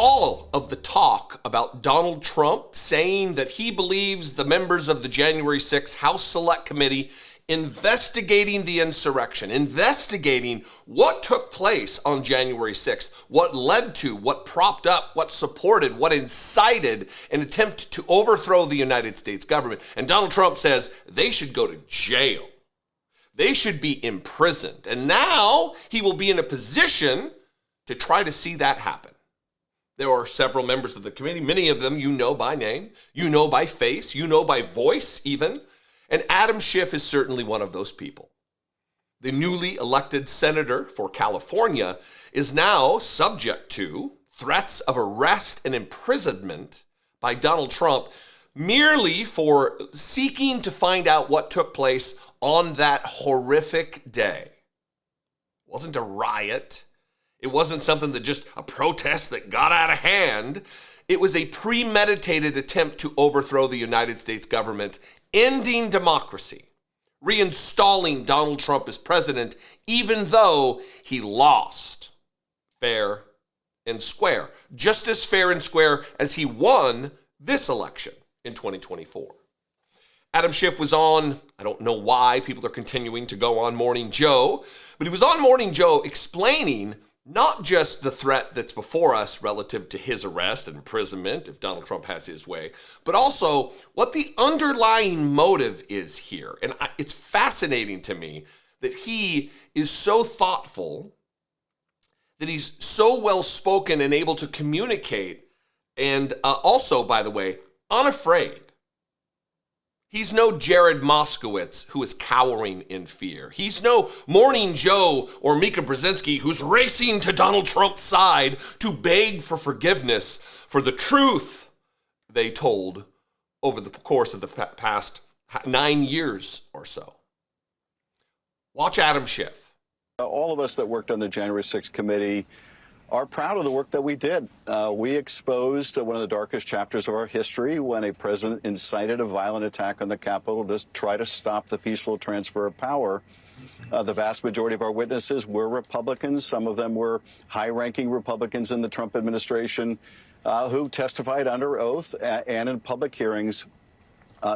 all of the talk about Donald Trump saying that he believes the members of the January 6th House Select Committee investigating the insurrection, investigating what took place on January 6th, what led to, what propped up, what supported, what incited an attempt to overthrow the United States government. And Donald Trump says they should go to jail. They should be imprisoned. And now he will be in a position to try to see that happen. There are several members of the committee, many of them you know by name, you know by face, you know by voice even. And Adam Schiff is certainly one of those people. The newly elected senator for California is now subject to threats of arrest and imprisonment by Donald Trump merely for seeking to find out what took place on that horrific day. It wasn't a riot. It wasn't something that just a protest that got out of hand. It was a premeditated attempt to overthrow the United States government, ending democracy, reinstalling Donald Trump as president, even though he lost fair and square, just as fair and square as he won this election in 2024. Adam Schiff was on, I don't know why people are continuing to go on Morning Joe, but he was on Morning Joe explaining not just the threat that's before us relative to his arrest and imprisonment if Donald Trump has his way, but also what the underlying motive is here. And it's fascinating to me that he is so thoughtful, that he's so well-spoken and able to communicate, and also, by the way, unafraid. He's no Jared Moskowitz who is cowering in fear. He's no Morning Joe or Mika Brzezinski who's racing to Donald Trump's side to beg for forgiveness for the truth they told over the course of the past 9 years or so. Watch Adam Schiff. All of us that worked on the January 6th committee are proud of the work that we did. We exposed one of the darkest chapters of our history when a president incited a violent attack on the Capitol to try to stop the peaceful transfer of power. The vast majority of our witnesses were Republicans. Some of them were high-ranking Republicans in the Trump administration who testified under oath and in public hearings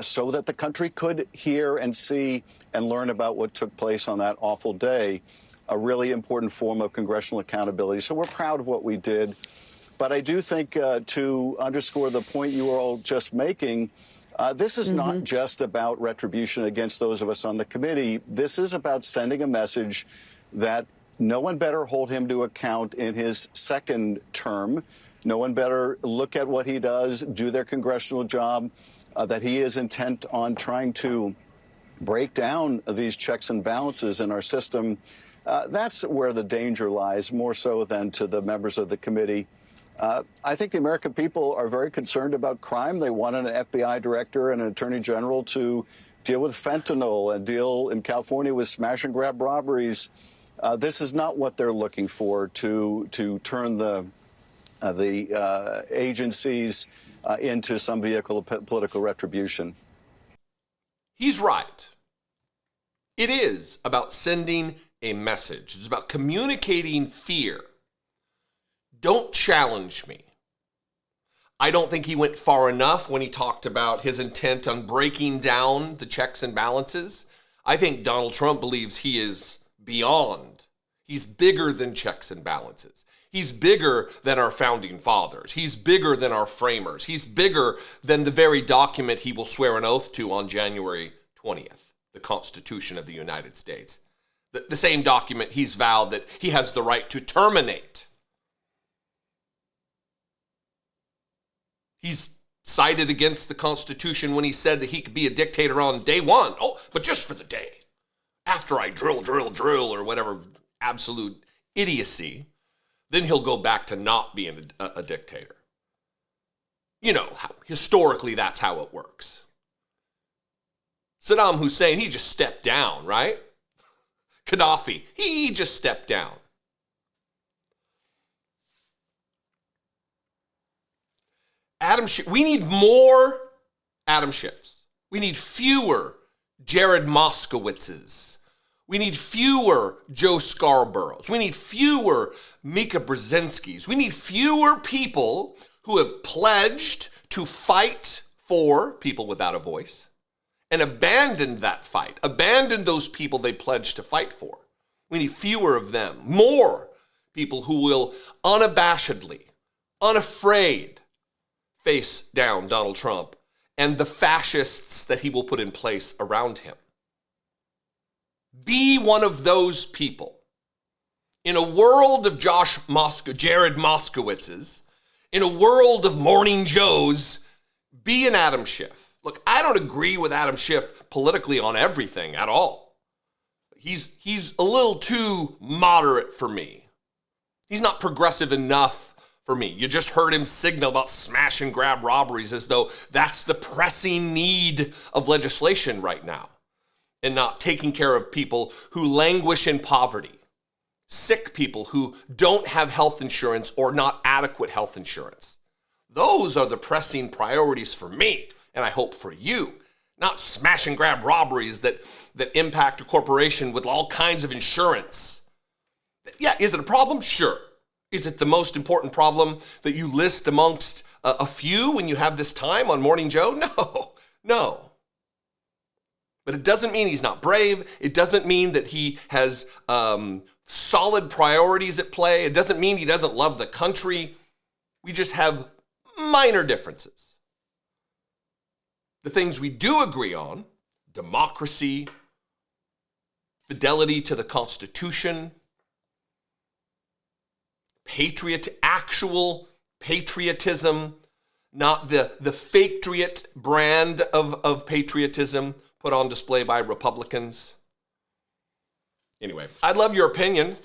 so that the country could hear and see and learn about what took place on that awful day. A really important form of congressional accountability. So we're proud of what we did. But I do think to underscore the point you were all just making, this is not just about retribution against those of us on the committee. This is about sending a message that no one better hold him to account in his second term. No one better look at what he does, do their congressional job, that he is intent on trying to break down these checks and balances in our system. That's where the danger lies, more so than to the members of the committee. I think the American people are very concerned about crime. They want an FBI director and an attorney general to deal with fentanyl and deal in California with smash and grab robberies. This is not what they're looking for to turn the agencies into some vehicle of political retribution. He's right. It is about sending a message. It's about communicating fear. Don't challenge me. I don't think he went far enough when he talked about his intent on breaking down the checks and balances. I think Donald Trump believes he is beyond. He's bigger than checks and balances. He's bigger than our founding fathers. He's bigger than our framers. He's bigger than the very document he will swear an oath to on January 20th, the Constitution of the United States. The same document he's vowed that he has the right to terminate. He's sided against the Constitution when he said that he could be a dictator on day one. Oh, but just for the day. After I drill, or whatever absolute idiocy, then he'll go back to not being a dictator. You know, historically, that's how it works. Saddam Hussein, he just stepped down, right? Gaddafi, he just stepped down. Adam Schiff, we need more Adam Schiffs. We need fewer Jared Moskowitzes. We need fewer Joe Scarboroughs. We need fewer Mika Brzezinskis. We need fewer people who have pledged to fight for people without a voice and abandoned that fight, abandoned those people they pledged to fight for. We need fewer of them, more people who will unabashedly, unafraid face down Donald Trump and the fascists that he will put in place around him. Be one of those people. In a world of Jared Moskowitz's, in a world of Morning Joes, be an Adam Schiff. Look, I don't agree with Adam Schiff politically on everything at all. He's a little too moderate for me. He's not progressive enough for me. You just heard him signal about smash and grab robberies as though that's the pressing need of legislation right now, and not taking care of people who languish in poverty, sick people who don't have health insurance or not adequate health insurance. Those are the pressing priorities for me, and I hope for you, not smash and grab robberies that impact a corporation with all kinds of insurance. Yeah, is it a problem? Sure. Is it the most important problem that you list amongst a few when you have this time on Morning Joe? No. But it doesn't mean he's not brave. It doesn't mean that he has solid priorities at play. It doesn't mean he doesn't love the country. We just have minor differences. The things we do agree on, democracy, fidelity to the Constitution, actual patriotism, not the fatriot brand of patriotism put on display by Republicans. Anyway, I'd love your opinion.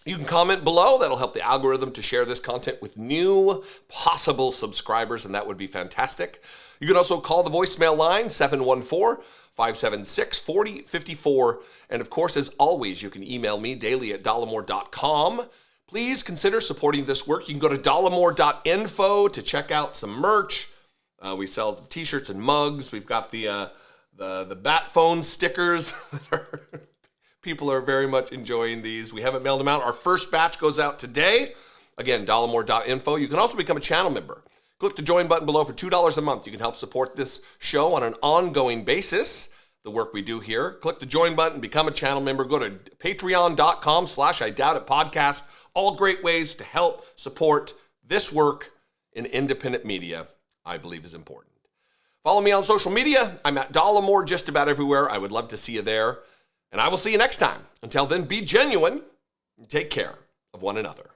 You can comment below. That'll help the algorithm to share this content with new possible subscribers, and that would be fantastic. You can also call the voicemail line, 714-576-4054. And of course, as always, you can email me daily at dollemore.com. Please consider supporting this work. You can go to dollemore.info to check out some merch. We sell t-shirts and mugs. We've got the bat phone stickers. People are very much enjoying these. We haven't mailed them out. Our first batch goes out today. Again, dollemore.info. You can also become a channel member. Click the join button below for $2 a month. You can help support this show on an ongoing basis, the work we do here. Click the join button, become a channel member. Go to patreon.com/IDoubtItPodcast. All great ways to help support this work in independent media, I believe is important. Follow me on social media. I'm at Dollemore just about everywhere. I would love to see you there. And I will see you next time. Until then, be genuine and take care of one another.